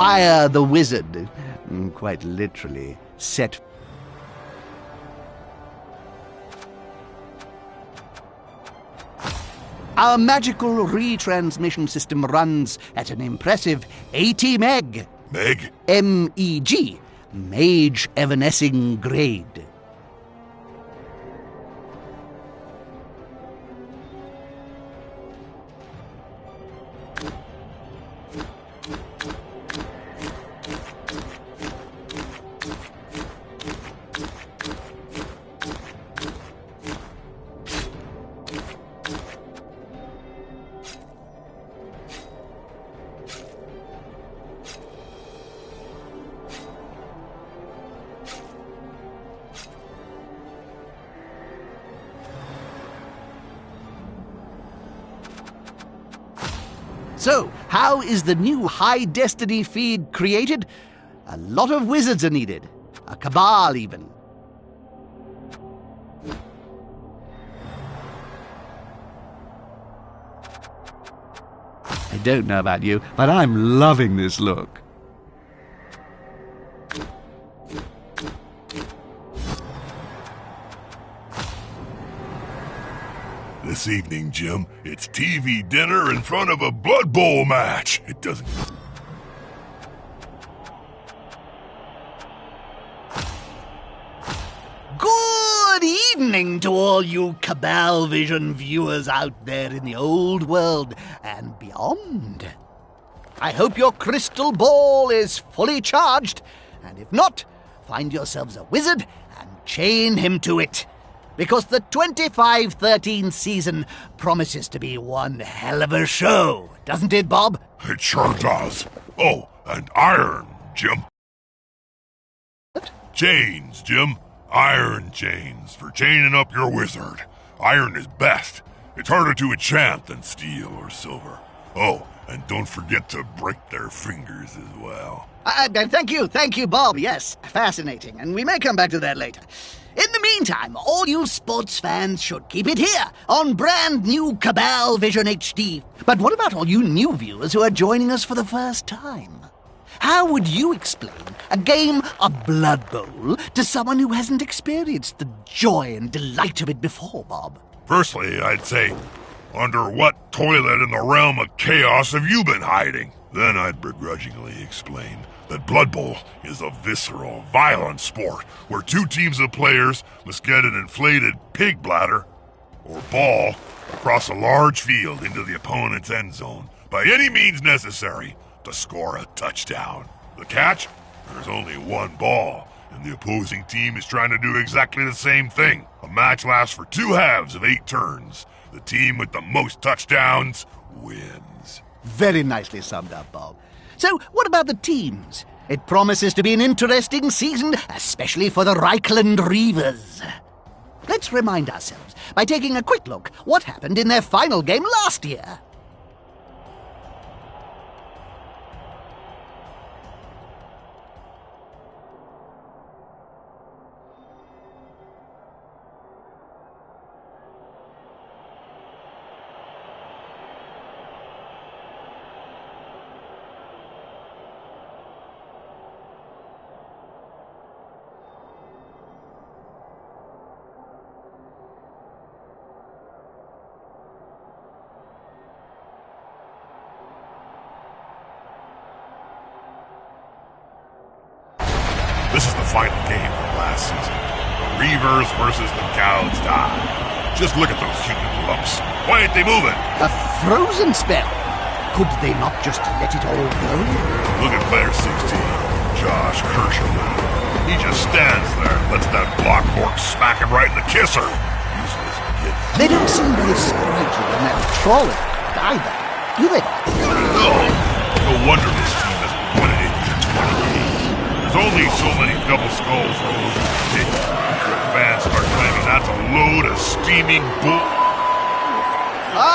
Fire the wizard. Quite literally. Set. Our magical retransmission system runs at an impressive 80 meg. Meg? M-E-G. Mage Evanescing Grade. So, how is the new High Destiny feed created? A lot of wizards are needed. A cabal, even. I don't know about you, but I'm loving this look. This evening, Jim, it's TV dinner in front of a Blood Bowl match. It doesn't... Good evening to all you Cabal Vision viewers out there in the old world and beyond. I hope your crystal ball is fully charged, and if not, find yourselves a wizard and chain him to it. Because the 25-13 season promises to be one hell of a show, doesn't it, Bob? It sure does. Oh, and iron, Jim. What? Chains, Jim. Iron chains for chaining up your wizard. Iron is best. It's harder to enchant than steel or silver. Oh, and don't forget to break their fingers as well. Thank you, Bob. Yes, fascinating, and we may come back to that later. In the meantime, all you sports fans should keep it here on brand new Cabal Vision HD. But what about all you new viewers who are joining us for the first time? How would you explain a game of Blood Bowl to someone who hasn't experienced the joy and delight of it before, Bob? Firstly, I'd say, under what toilet in the realm of chaos have you been hiding? Then I'd begrudgingly explain that Blood Bowl is a visceral, violent sport where two teams of players must get an inflated pig bladder or ball across a large field into the opponent's end zone by any means necessary to score a touchdown. The catch? There's only one ball, and the opposing team is trying to do exactly the same thing. A match lasts for 2 halves of 8 turns. The team with the most touchdowns wins. Very nicely summed up, Bob. So, what about the teams? It promises to be an interesting season, especially for the Reichland Reavers. Let's remind ourselves by taking a quick look what happened in their final game last year. This is the final game of last season. The Reavers versus the Gouds die. Just look at those human lumps. Why ain't they moving? A frozen spell? Could they not just let it all go? Look at player 16, Josh Kershaw. He just stands there and lets that block hork smack him right in the kisser. Useless kid. They don't seem very sprightly in that trolley either, do they? No wonder this team hasn't won it in 20 games. There's only so many double skulls rolls in the pit. After fans start claiming that's a load of steaming bull.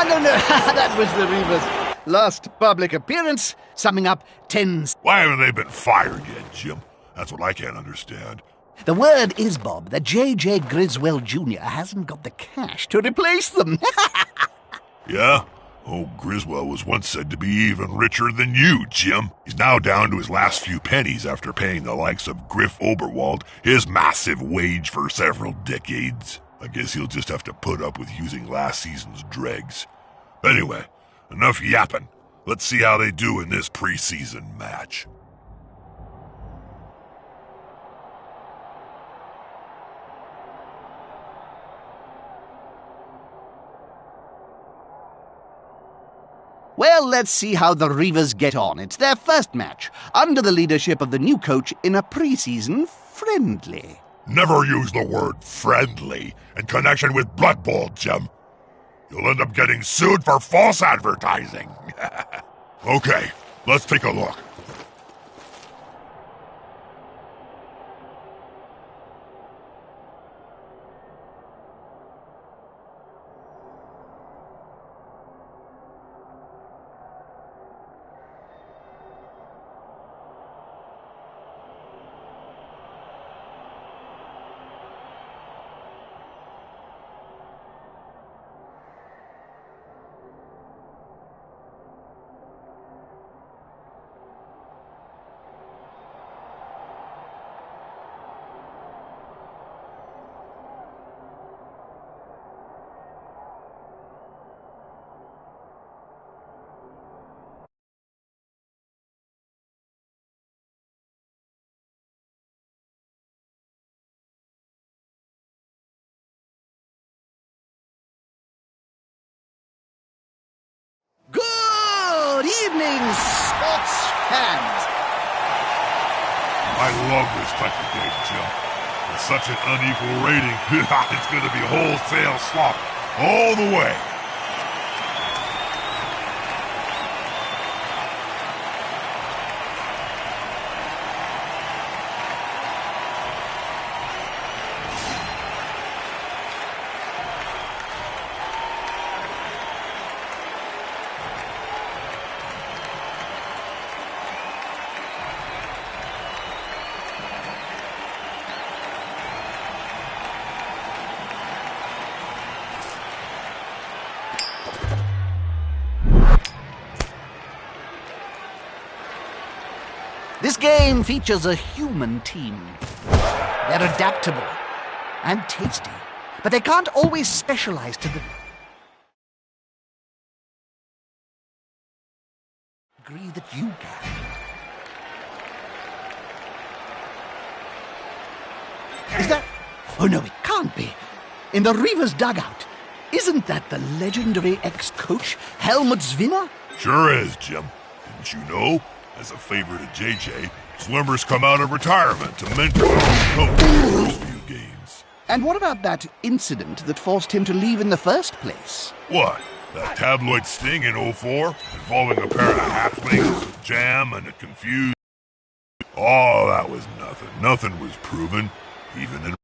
No, that was the Reavers' last public appearance, summing up 10... Why haven't they been fired yet, Jim? That's what I can't understand. The word is, Bob, that J.J. Griswell Jr. hasn't got the cash to replace them. Yeah? Old Griswold was once said to be even richer than you, Jim. He's now down to his last few pennies after paying the likes of Griff Oberwald his massive wage for several decades. I guess he'll just have to put up with using last season's dregs. Anyway, enough yapping. Let's see how they do in this preseason match. Well, let's see how the Reavers get on. It's their first match, under the leadership of the new coach in a preseason friendly. Never use the word friendly in connection with Blood Bowl, Jim. You'll end up getting sued for false advertising. Okay, let's take a look. Good evening, sports fans. I love this type of game, Jim. With such an unequal rating, it's going to be wholesale slop all the way. This game features a human team. They're adaptable and tasty, but they can't always specialize to the degree that you can. Is that... Oh no, it can't be. In the Reavers' dugout. Isn't that the legendary ex-coach, Helmut Zwinner? Sure is, Jim. Didn't you know? As a favor to JJ, Swimmer's come out of retirement to mentor the coach in the first few games. And what about that incident that forced him to leave in the first place? What? That tabloid sting in '04 involving a pair of halflings, Jam, and a confused... Oh, that was nothing. Nothing was proven, even in